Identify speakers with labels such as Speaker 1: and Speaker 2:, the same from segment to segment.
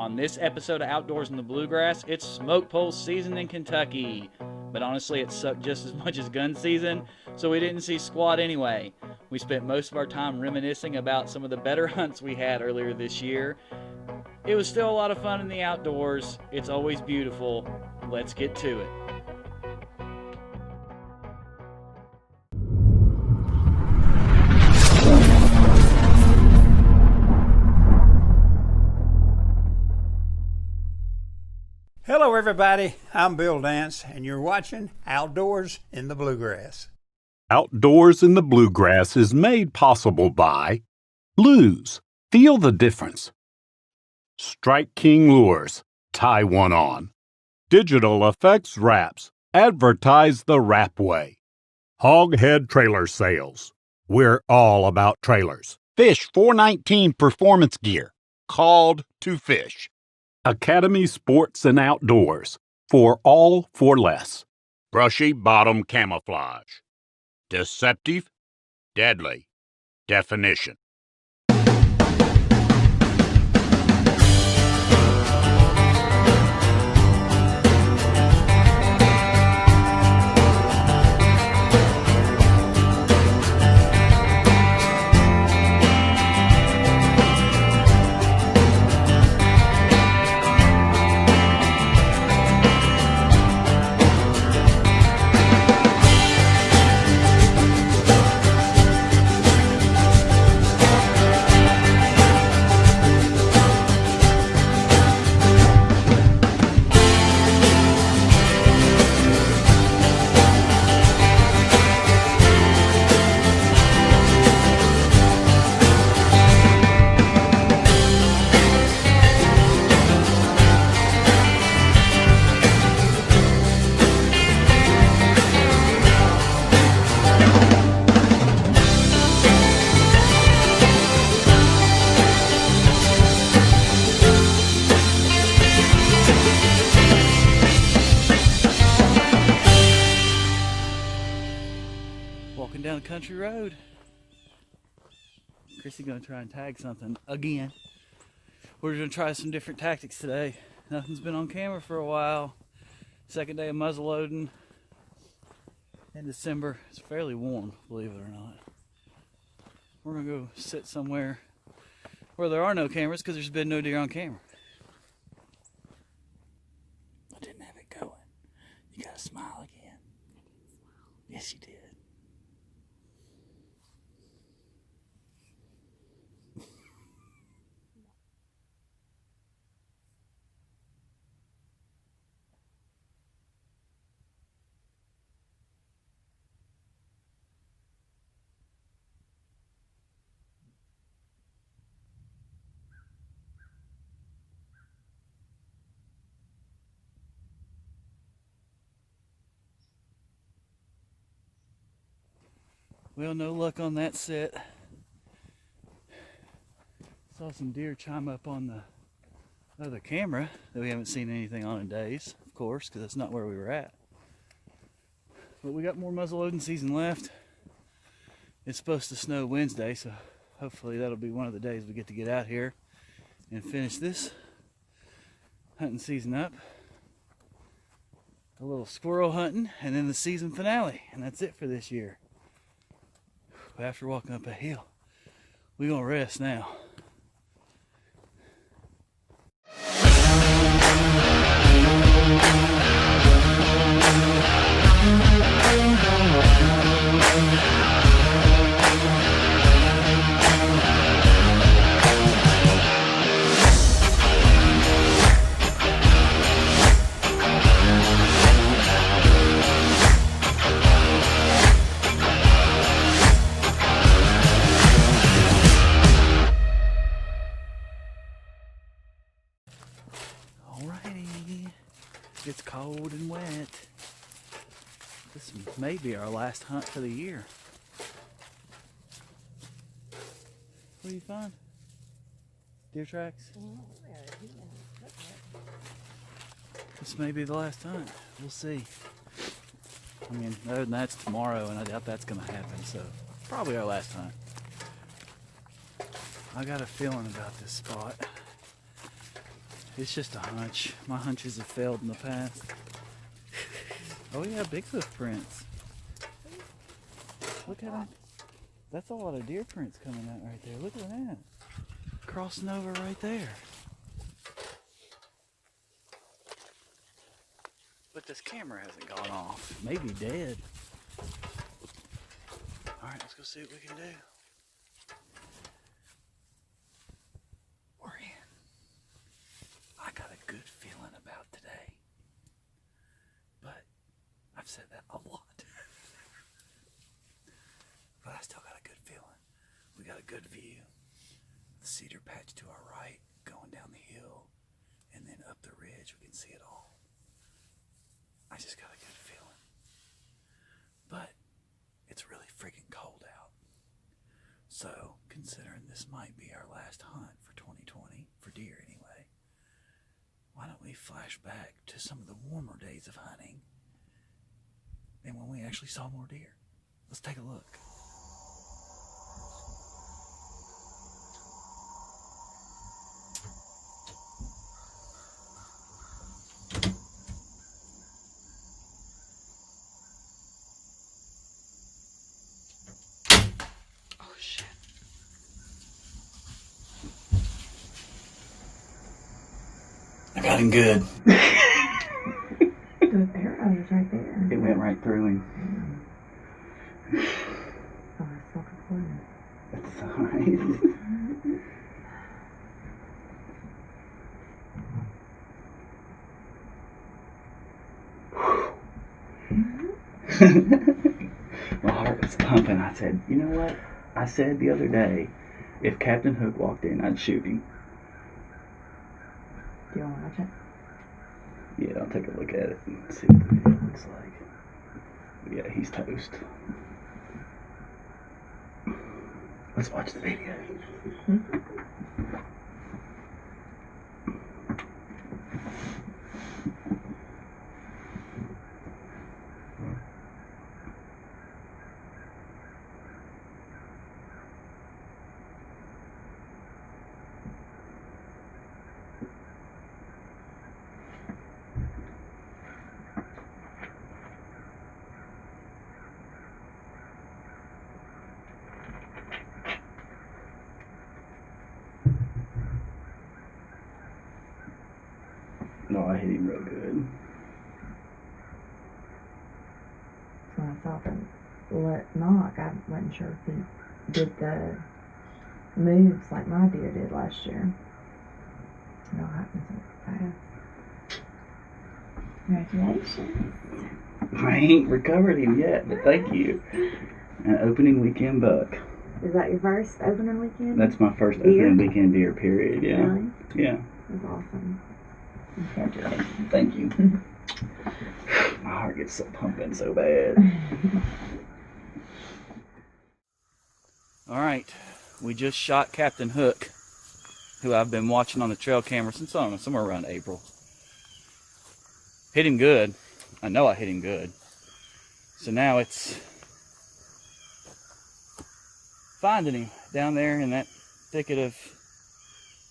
Speaker 1: On this episode of Outdoors in the Bluegrass, it's smoke pole season in Kentucky. But honestly, it sucked just as much as gun season, so we didn't see squat anyway. We spent most of our time reminiscing about some of the better hunts we had earlier this year. It was still a lot of fun in the outdoors. It's always beautiful. Let's get to it.
Speaker 2: Hello everybody, I'm Bill Dance and you're watching Outdoors in the Bluegrass.
Speaker 3: Outdoors in the Bluegrass is made possible by Lose. Feel the difference. Strike King Lures. Tie one on. Digital Effects Wraps. Advertise the wrap way. Hoghead Trailer Sales. We're all about trailers.
Speaker 4: Fish 419 performance gear. Called to fish.
Speaker 3: Academy Sports and Outdoors. For all for less.
Speaker 4: Brushy bottom camouflage. Deceptive. Deadly. Definition.
Speaker 1: Walking down a country road. Chrissy's gonna try and tag something again. We're gonna try some different tactics today. Nothing's been on camera for a while. Second day of muzzleloading in December. It's fairly warm, believe it or not. We're gonna go sit somewhere where there are no cameras because there's been no deer on camera. I didn't have it going. You gotta smile again. Yes, you did. Well, no luck on that set. Saw some deer chime up on the other camera that we haven't seen anything on in days, of course, because that's not where we were at. But we got more muzzleloading season left. It's supposed to snow Wednesday, so hopefully that'll be one of the days we get to get out here and finish this hunting season up. A little squirrel hunting, and then the season finale, and that's it for this year. After walking up a hill, we're gonna rest now. It's cold and wet. This may be our last hunt for the year. What do you find? Deer tracks? This may be the last hunt. We'll see. I mean, other than that's tomorrow, and I doubt that's going to happen, so probably our last hunt. I got a feeling about this spot. It's just a hunch. My hunches have failed in the past. Oh yeah, big hoof prints. Look at them. That's a lot of deer prints coming out right there. Look at that. Crossing over right there. But this camera hasn't gone off. Maybe dead. Alright, let's go see what we can do. We're in. I got a good feeling about today. But I've said that a lot. But I still got a good feeling. We got a good view. The cedar patch to our right, going down the hill, and then up the ridge, we can see it all. I just got a good feeling. But it's really freaking cold out. So, considering this might be our last hunt for 2020, for deer anyway, why don't we flash back to some of the warmer days of hunting and when we actually saw more deer? Let's take a look. Oh shit. I got him good.
Speaker 5: The arrow is right there.
Speaker 1: It went right through him.
Speaker 5: Oh, it's fucking funny.
Speaker 1: That's alright. My heart was pumping. I said, you know what? I said the other day, if Captain Hook walked in, I'd shoot him.
Speaker 5: Do you want to watch it?
Speaker 1: Yeah, I'll take a look at it and see what the video looks like. Yeah, he's toast. Let's watch the video. No, I hit him real good.
Speaker 5: So I saw the knock. I wasn't sure if he did the moves like my deer did last year. It all happened so fast. Congratulations.
Speaker 1: I ain't recovered him yet, but thank you. An opening weekend buck.
Speaker 5: Is that your first opening weekend?
Speaker 1: That's my first
Speaker 5: Deer?
Speaker 1: opening weekend deer, period, yeah.
Speaker 5: Really?
Speaker 1: Yeah.
Speaker 5: That's awesome. Congratulations.
Speaker 1: Thank you. My heart gets so pumping so bad. Alright, we just shot Captain Hook, who I've been watching on the trail camera since, I don't know, somewhere around April. Hit him good. I know I hit him good. So now it's finding him down there in that thicket of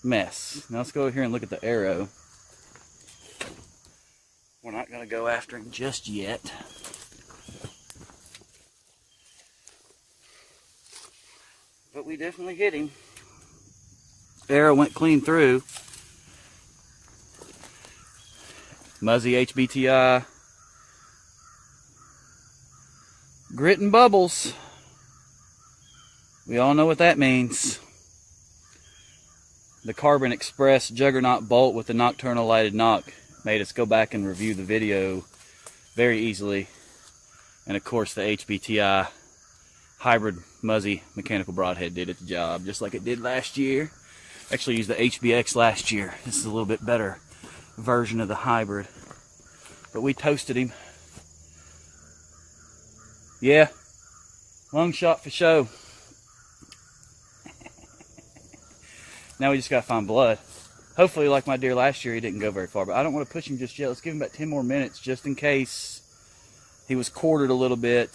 Speaker 1: mess. Now let's go over here and look at the arrow. We're not going to go after him just yet. But we definitely hit him. Arrow went clean through. Muzzy HBTI. Grit and bubbles. We all know what that means. The Carbon Express Juggernaut bolt with the nocturnal lighted knock made us go back and review the video very easily. And of course the HBTI hybrid Muzzy mechanical broadhead did its job just like it did last year. Actually used the HBX last year. This is a little bit better version of the hybrid. But we toasted him. Yeah, long shot for show. Now we just gotta find blood. Hopefully, like my deer last year, he didn't go very far, but I don't want to push him just yet. Let's give him about 10 more minutes just in case he was quartered a little bit.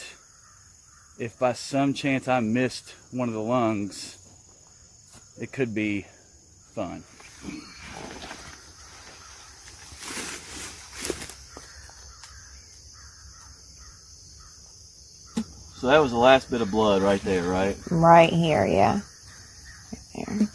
Speaker 1: If by some chance I missed one of the lungs, it could be fun. So that was the last bit of blood right there, right?
Speaker 6: Right here, yeah. Right there.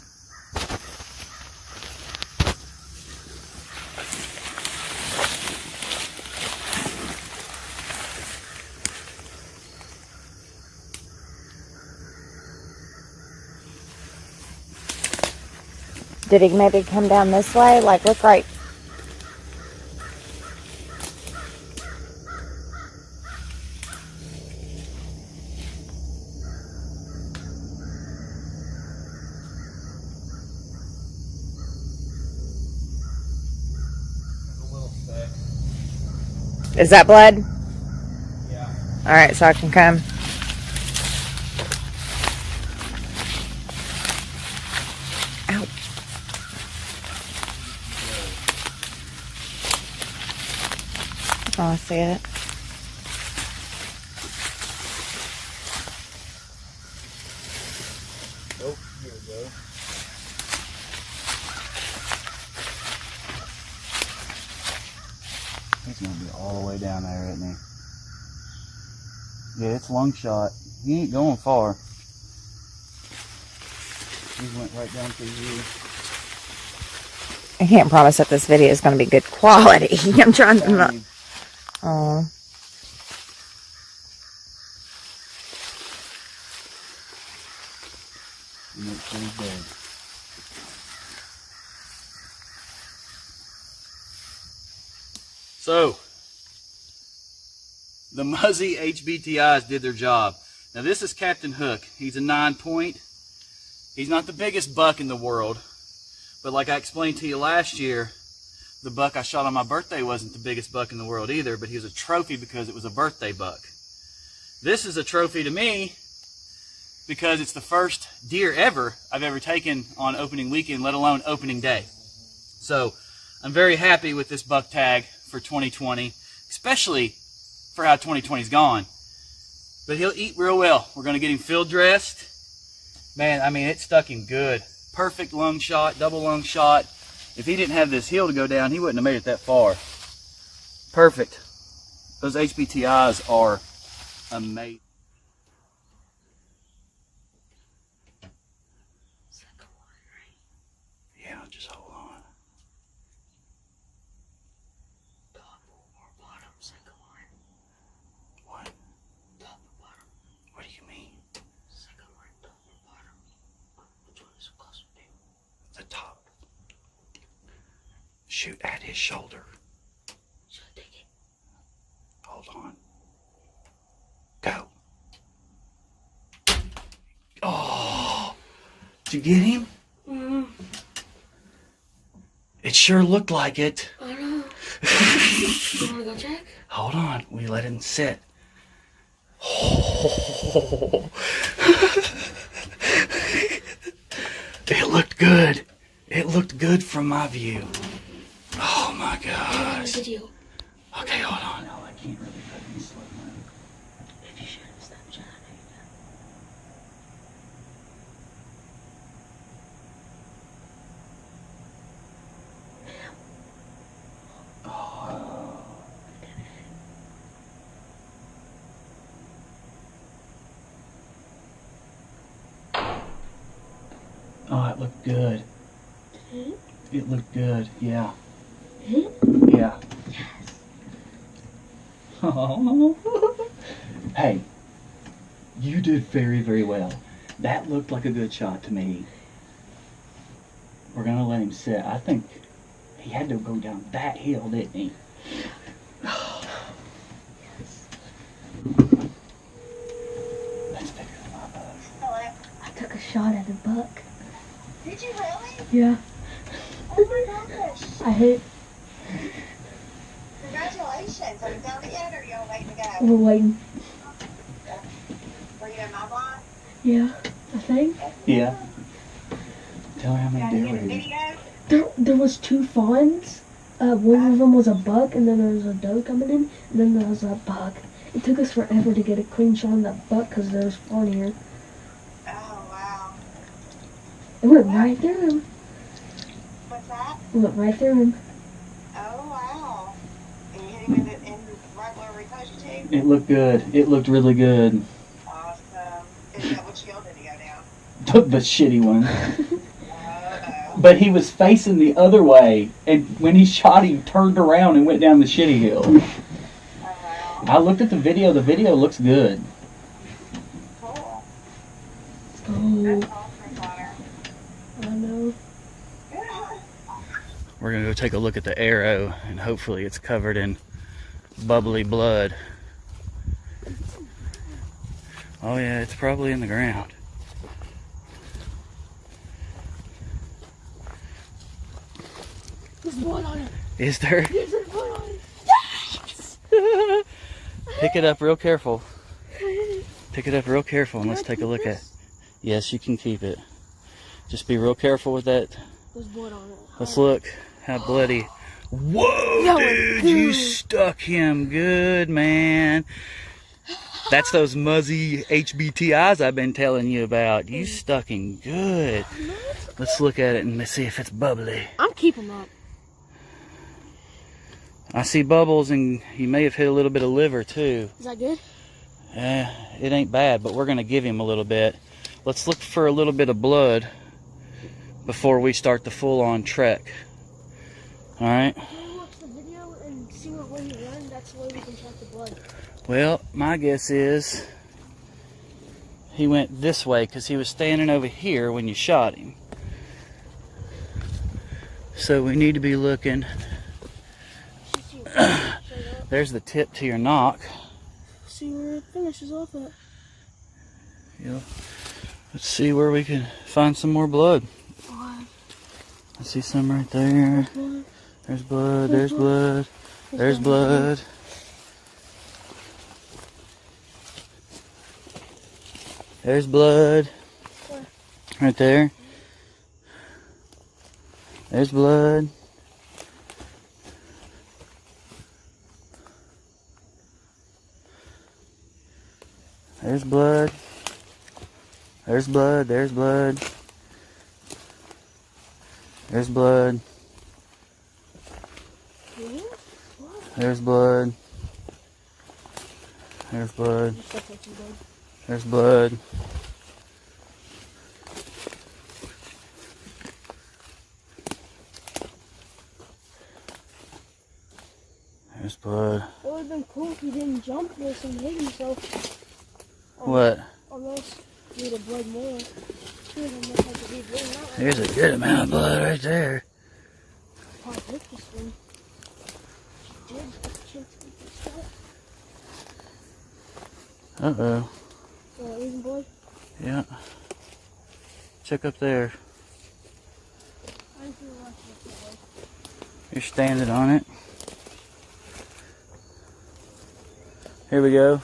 Speaker 6: Did he maybe come down this way? Like, look right. Is that blood?
Speaker 2: Yeah.
Speaker 6: All right, so I can come. Ow. Oh, I see it.
Speaker 1: Oh, here we go. He's gonna be all the way down there, isn't he? Yeah, it's long shot. He ain't going far. He went right down through here.
Speaker 6: I can't promise that this video is going to be good quality. I'm trying to not. Oh.
Speaker 1: Make sure he's dead. So, the Muzzy HBTIs did their job. Now this is Captain Hook. He's a 9-point. He's not the biggest buck in the world, but like I explained to you last year, the buck I shot on my birthday wasn't the biggest buck in the world either, but he was a trophy because it was a birthday buck. This is a trophy to me because it's the first deer ever I've ever taken on opening weekend, let alone opening day. So I'm very happy with this buck tag for 2020, especially for how 2020's gone. But he'll eat real well. We're going to get him field dressed. Man, I mean, it stuck him good. Perfect lung shot, double lung shot. If he didn't have this heel to go down, he wouldn't have made it that far. Perfect. Those HBTIs are amazing. Yeah, just hold on. Top or bottom, second line. What? Top or bottom. What do you mean? Second line, top or bottom. Which one is closer to? The top. Shoot at his shoulder. Should I take it? Hold on. Go. Oh! Did you get him?
Speaker 7: Mm,
Speaker 1: It sure looked like it.
Speaker 7: I know. You wanna go check?
Speaker 1: Hold on. We let him sit. Oh. It looked good. It looked good from my view. Oh my gosh.
Speaker 7: Video.
Speaker 1: Okay, hold on. No, I can't really put it in slow mo.
Speaker 7: If you should have Snapchat,
Speaker 1: Oh, it looked good.
Speaker 7: Mhm.
Speaker 1: It looked good. Yeah.
Speaker 7: Mhm.
Speaker 1: Yeah. Oh. Hey, you did very, very well. That looked like a good shot to me. We're gonna let him sit. I think he had to go down that hill, didn't he? That's bigger than my bug.
Speaker 7: Hello. I took a shot at a buck.
Speaker 8: Did you really?
Speaker 7: Yeah.
Speaker 8: Oh my gosh.
Speaker 7: I hit.
Speaker 8: Congratulations. Have you done it yet or are you all waiting to go?
Speaker 7: We're waiting.
Speaker 8: Were you in my block?
Speaker 7: Yeah, I think.
Speaker 1: Yeah. Tell her how
Speaker 8: Got
Speaker 1: many
Speaker 8: to
Speaker 1: deer
Speaker 8: get a
Speaker 1: were here.
Speaker 8: video?
Speaker 7: There was two fawns. One of them was a buck, and then there was a doe coming in, and then there was a buck. It took us forever to get a clean shot on that buck because there was fawn here.
Speaker 8: Oh, wow.
Speaker 7: It went right through him.
Speaker 8: What's that?
Speaker 7: It went right through him.
Speaker 8: Oh, wow. And you hit him in right where we told you to?
Speaker 1: It looked good. It looked really good. the shitty one. But he was facing the other way, and when he shot, he turned around and went down the shitty hill. I looked at the video. The video looks good.
Speaker 8: Cool.
Speaker 7: Oh,
Speaker 8: That's awesome, Connor.
Speaker 7: I know.
Speaker 1: We're gonna go take a look at the arrow, and hopefully it's covered in bubbly blood. Oh yeah, it's probably in the ground.
Speaker 7: There's blood on it.
Speaker 1: Is there?
Speaker 7: Yes, there's blood on it.
Speaker 1: Pick it up real careful. Pick it up real careful and let's take a look at it. Yes, you can keep it. Just be real careful with that.
Speaker 7: There's blood on it.
Speaker 1: Let's look how bloody. Whoa, dude, you stuck him good, man. That's those muzzy HBTIs I've been telling you about. You stuck him good. Let's look at it and let's see if it's bubbly.
Speaker 7: I'm keeping up.
Speaker 1: I see bubbles, and you may have hit a little bit of liver too.
Speaker 7: Is that good?
Speaker 1: It ain't bad, but we're gonna give him a little bit. Let's look for a little bit of blood before we start the full-on trek. All right.
Speaker 7: Can we watch the video and see what way he ran? That's the way we can check the blood.
Speaker 1: Well, my guess is he went this way because he was standing over here when you shot him. So we need to be looking. There's the tip to your knock.
Speaker 7: See where it finishes off at.
Speaker 1: Yeah. Let's see where we can find some more blood.
Speaker 7: Blood.
Speaker 1: I see some right there.
Speaker 7: Blood.
Speaker 1: There's blood. There's blood. There's blood. There's blood. Right there. There's blood. There's blood. There's blood. There's blood. There's blood. There's blood. There's blood. There's blood. There's blood.
Speaker 7: It would have been cool if he didn't jump this and hit himself.
Speaker 1: What?
Speaker 7: Almost would have bled more.
Speaker 1: There's a good amount of blood right there.
Speaker 7: Probably hit this one. She did.
Speaker 1: Uh-oh.
Speaker 7: Even blood?
Speaker 1: Yeah. Check up there. You're standing on it. Here we go.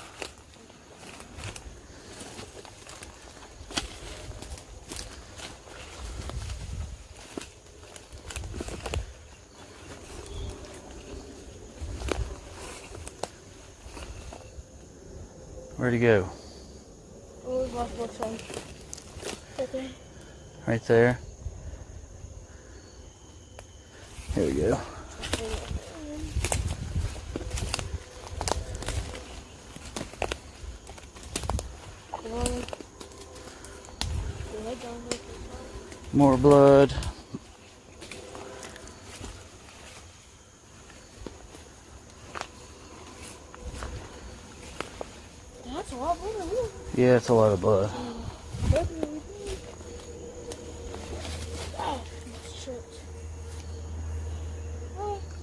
Speaker 1: Where'd he go?
Speaker 7: Oh, we lost both sides. Right there.
Speaker 1: Right there. Here we go. More blood.
Speaker 7: That's a lot of blood.
Speaker 1: Yeah, it's a lot of blood.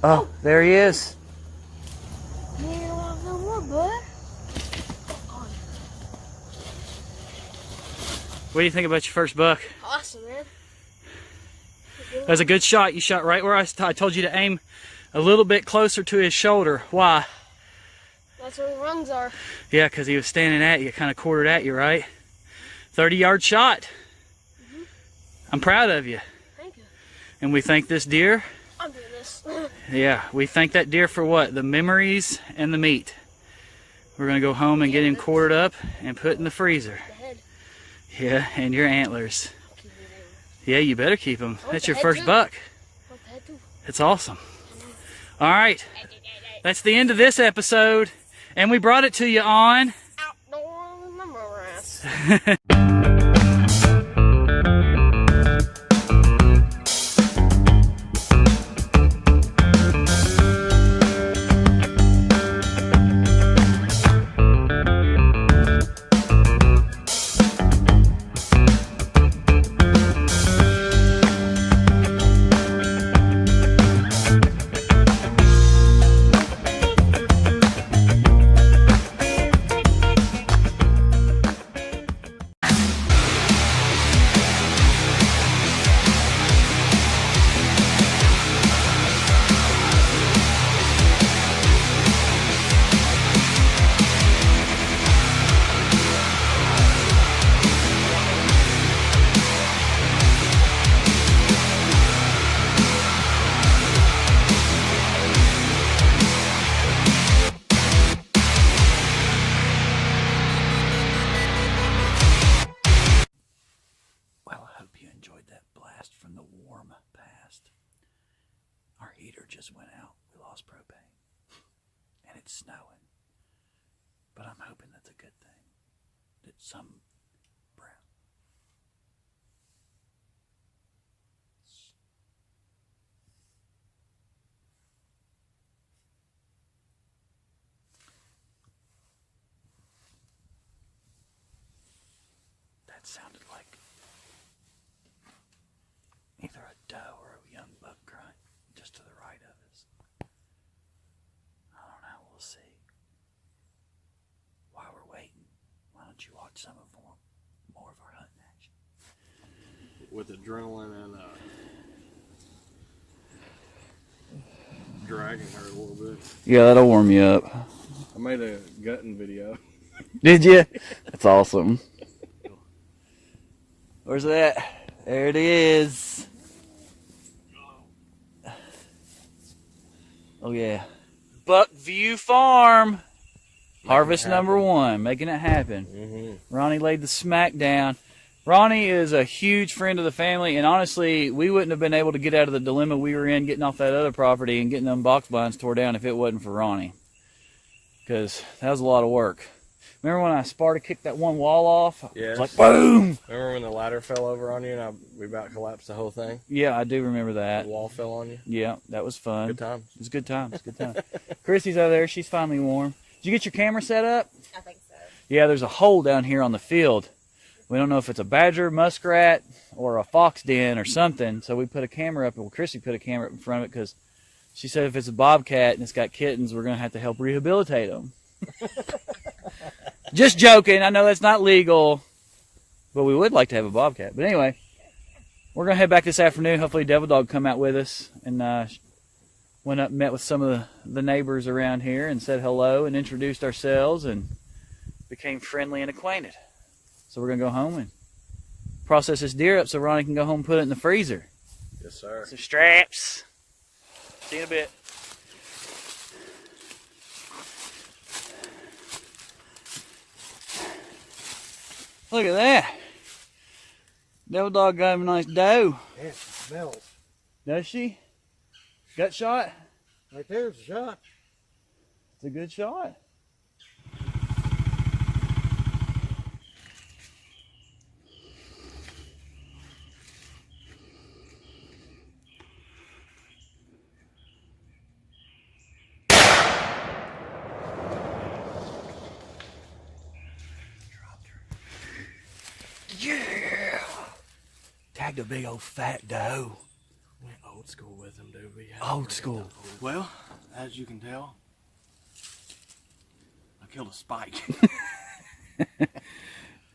Speaker 1: Oh, there he is.
Speaker 7: You ain't gonna have no more, bud.
Speaker 1: What do you think about your first buck?
Speaker 7: Awesome, man.
Speaker 1: That was a good shot. You shot right where I told you to aim, a little bit closer to his shoulder. Why?
Speaker 7: That's where the rungs are.
Speaker 1: Yeah, because he was standing at you, kind of quartered at you, right? 30-yard shot. I'm proud of you.
Speaker 7: Thank you.
Speaker 1: And we thank this deer.
Speaker 7: I'm doing this.
Speaker 1: Yeah, we thank that deer for what? The memories and the meat. We're going to go home and get him quartered up and put in the freezer.
Speaker 7: The head.
Speaker 1: Yeah, and your antlers. Yeah, you better keep them. That's your
Speaker 7: head
Speaker 1: first
Speaker 7: too.
Speaker 1: buck.
Speaker 7: Want the head too?
Speaker 1: It's awesome. All right, that's the end of this episode, and we brought it to you on
Speaker 7: Outdoor memories.
Speaker 1: heater just went out. We lost propane. And it's snowing. But I'm hoping that's a good thing. That some brown. That sounded like either a doe or a young buck grunt just to the right of us. I don't know, we'll see. While we're waiting, why don't you watch some of more of our hunting action?
Speaker 9: With adrenaline and dragging her a little bit.
Speaker 1: Yeah, that'll warm you up.
Speaker 9: I made a gutting video.
Speaker 1: Did you? That's awesome. Where's that? There it is. Oh yeah. Buckview Farm. Harvest number 1, making it happen. Ronnie laid the smack down. Ronnie is a huge friend of the family, and honestly, we wouldn't have been able to get out of the dilemma we were in getting off that other property and getting them box blinds tore down if it wasn't for Ronnie. Because that was a lot of work. Remember when I Sparta kicked that one wall off?
Speaker 9: Yeah.
Speaker 1: It was like, boom!
Speaker 9: Remember when the ladder fell over on you and we about collapsed the whole thing?
Speaker 1: Yeah, I do remember that.
Speaker 9: The wall fell on you?
Speaker 1: Yeah, that was fun.
Speaker 9: Good times.
Speaker 1: It was good times. Good times. Christy's over there. She's finally warm. Did you get your camera set up?
Speaker 6: I think so.
Speaker 1: Yeah, there's a hole down here on the field. We don't know if it's a badger, muskrat, or a fox den or something. So we put a camera up. Well, Christy put a camera up in front of it because she said if it's a bobcat and it's got kittens, we're going to have to help rehabilitate them. Just joking. I know that's not legal, but we would like to have a bobcat. But anyway, we're going to head back this afternoon. Hopefully Devil Dog come out with us. And went up and met with some of the neighbors around here and said hello and introduced ourselves and became friendly and acquainted. So we're going to go home and process this deer up so Ronnie can go home and put it in the freezer.
Speaker 9: Yes, sir.
Speaker 1: Some straps. See you in a bit. Look at that. Devil Dog got him a nice doe.
Speaker 2: Yeah, it smells.
Speaker 1: Does she? Gut shot?
Speaker 2: Right there's a shot.
Speaker 1: It's a good shot. Yeah! Tagged a big old fat doe.
Speaker 9: Went old school with him, dude. We
Speaker 1: Old school.
Speaker 9: Well, as you can tell, I killed a spike.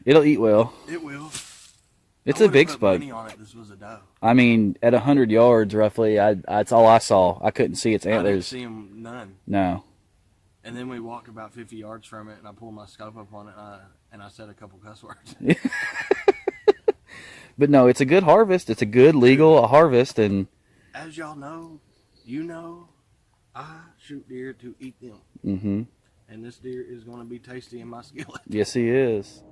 Speaker 1: It'll eat well.
Speaker 9: It will.
Speaker 1: It's a big spike.
Speaker 9: Money on it. This was a doe.
Speaker 1: I mean, at 100 yards roughly, that's all I saw. I couldn't see its
Speaker 9: I didn't
Speaker 1: antlers.
Speaker 9: see him none.
Speaker 1: No.
Speaker 9: And then we walked about 50 yards from it, and I pulled my scope up on it, and I said a couple cuss words.
Speaker 1: But no, it's a good harvest. It's a good legal harvest, and
Speaker 9: As y'all know, you know, I shoot deer to eat them.
Speaker 1: mm-hmm.
Speaker 9: And this deer is going to be tasty in my skillet.
Speaker 1: Yes, he is.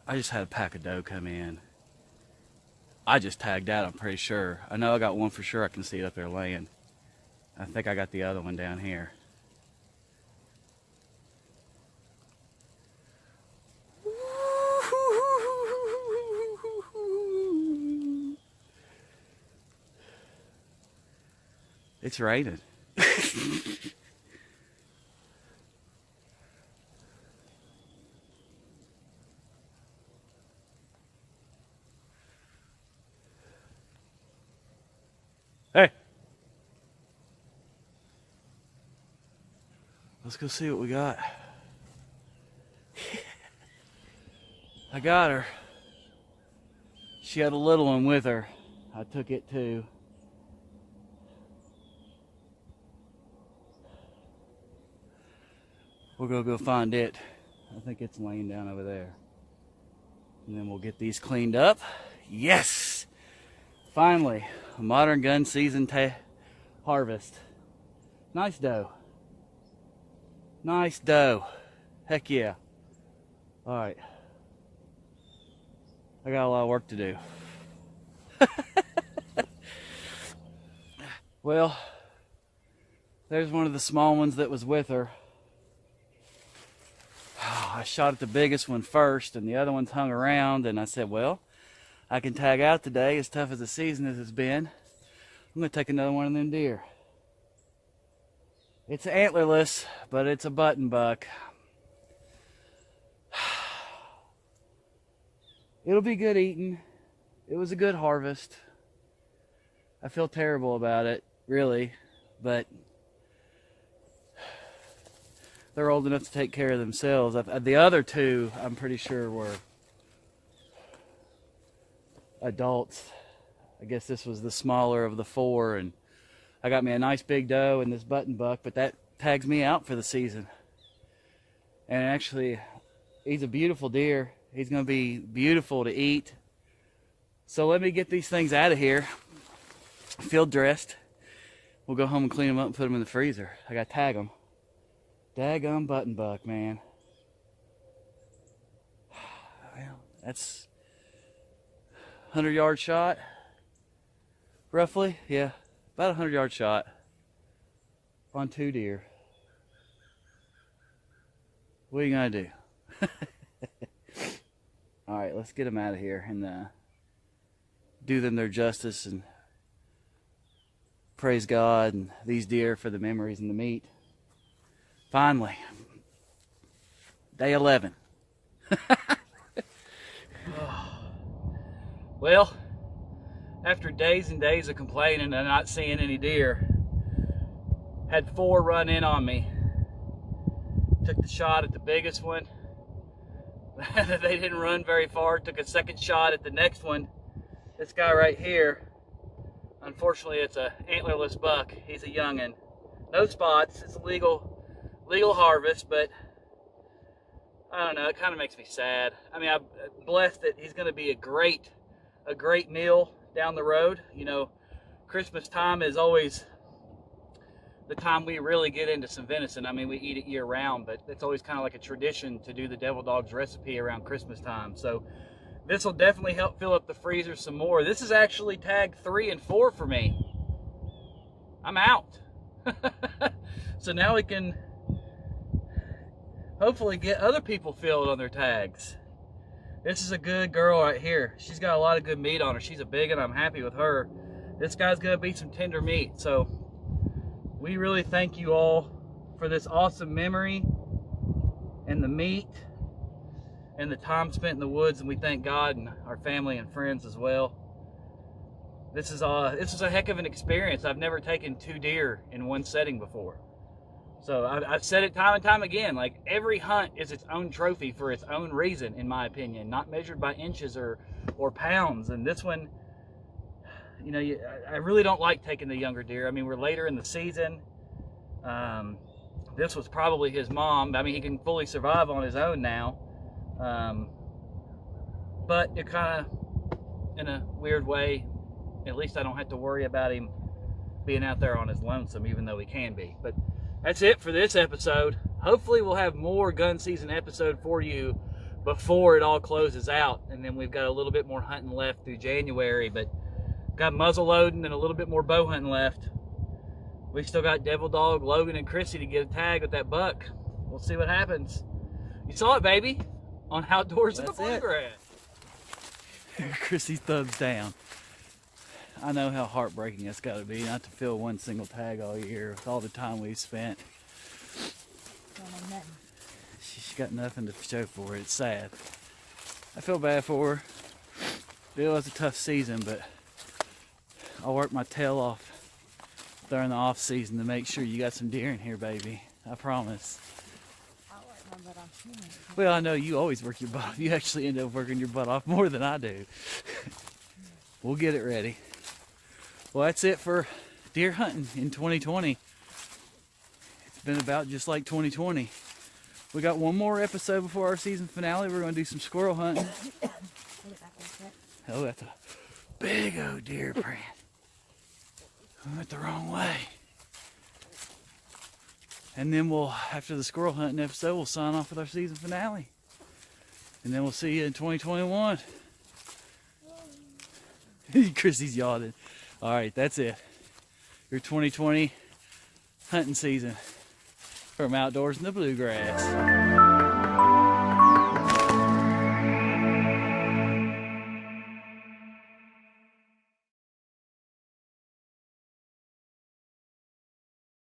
Speaker 1: I just had a pack of doe come in. I just tagged out, I'm pretty sure. I know I got one for sure. I can see it up there laying. I think I got the other one down here. It's raining. Hey. Let's go see what we got. I got her. She had a little one with her. I took it too. We're gonna go find it. I think it's laying down over there. And then we'll get these cleaned up. Yes! Finally, a modern gun season harvest. Nice doe. Nice doe. Heck yeah. Alright. I got a lot of work to do. Well, there's one of the small ones that was with her. I shot at the biggest one first, and the other ones hung around, and I said, well, I can tag out today, as tough as the season as it's been. I'm going to take another one of them deer. It's antlerless, but it's a button buck. It'll be good eating. It was a good harvest. I feel terrible about it, really, but they're old enough to take care of themselves. The other two, I'm pretty sure, were adults. I guess this was the smaller of the four, and I got me a nice big doe and this button buck, but that tags me out for the season. And actually, he's a beautiful deer. He's going to be beautiful to eat. So let me get these things out of here, field dressed. We'll go home and clean them up and put them in the freezer. I got to tag them. Daggum button buck, man. Well, that's 100-yard shot, roughly. Yeah, about 100-yard shot on 2 deer. What are you gonna do? All right, let's get them out of here and do them their justice and praise God and these deer for the memories and the meat. Finally, day 11. Well, after days and days of complaining and not seeing any deer, had 4 run in on me. Took the shot at the biggest one. They didn't run very far. Took a second shot at the next one. This guy right here, unfortunately, it's a antlerless buck. He's a youngin'. No spots. It's a legal harvest, but I don't know. It kind of makes me sad. I mean, I'm blessed that he's going to be a great meal down the road. You know, Christmas time is always the time we really get into some venison. I mean, we eat it year round, but it's always kind of like a tradition to do the Devil Dogs recipe around Christmas time. So this will definitely help fill up the freezer some more. This is actually tag 3 and 4 for me. I'm out. So now we can hopefully get other people filled on their tags. This is a good girl right here. She's got a lot of good meat on her. She's a big one. I'm happy with her. This guy's gonna be some tender meat. So we really thank you all for this awesome memory and the meat and the time spent in the woods, and we thank God and our family and friends as well. This is a heck of an experience. I've never taken 2 deer in one setting before. So I've said it time and time again, like every hunt is its own trophy for its own reason, in my opinion, not measured by inches or pounds. And this one, you know, I really don't like taking the younger deer. I mean, we're later in the season. This was probably his mom. I mean, he can fully survive on his own now. But it kind of, in a weird way, at least I don't have to worry about him being out there on his lonesome, even though he can be. But that's it for this episode. Hopefully we'll have more gun season episode for you before it all closes out. And then we've got a little bit more hunting left through January, but got muzzle loading and a little bit more bow hunting left. We still got Devil Dog, Logan, and Chrissy to get a tag with that buck. We'll see what happens. You saw it, baby, on Outdoors in the Bluegrass. Chrissy's thumbs down. I know how heartbreaking it's got to be not to fill one single tag all year with all the time we've spent. She's got nothing to show for it. It's sad. I feel bad for her. It was a tough season, but I'll work my tail off during the off season to make sure you got some deer in here, baby. I promise. Well, I know you always work your butt off. You actually end up working your butt off more than I do. We'll get it ready. Well, that's it for deer hunting in 2020. It's been about just like 2020. We got one more episode before our season finale. We're going to do some squirrel hunting. Oh, that's a big old deer print. I went the wrong way. And then we'll, after the squirrel hunting episode, we'll sign off with our season finale. And then we'll see you in 2021. Chrissy's yawning. All right, that's it. Your 2020 hunting season from Outdoors in the Bluegrass.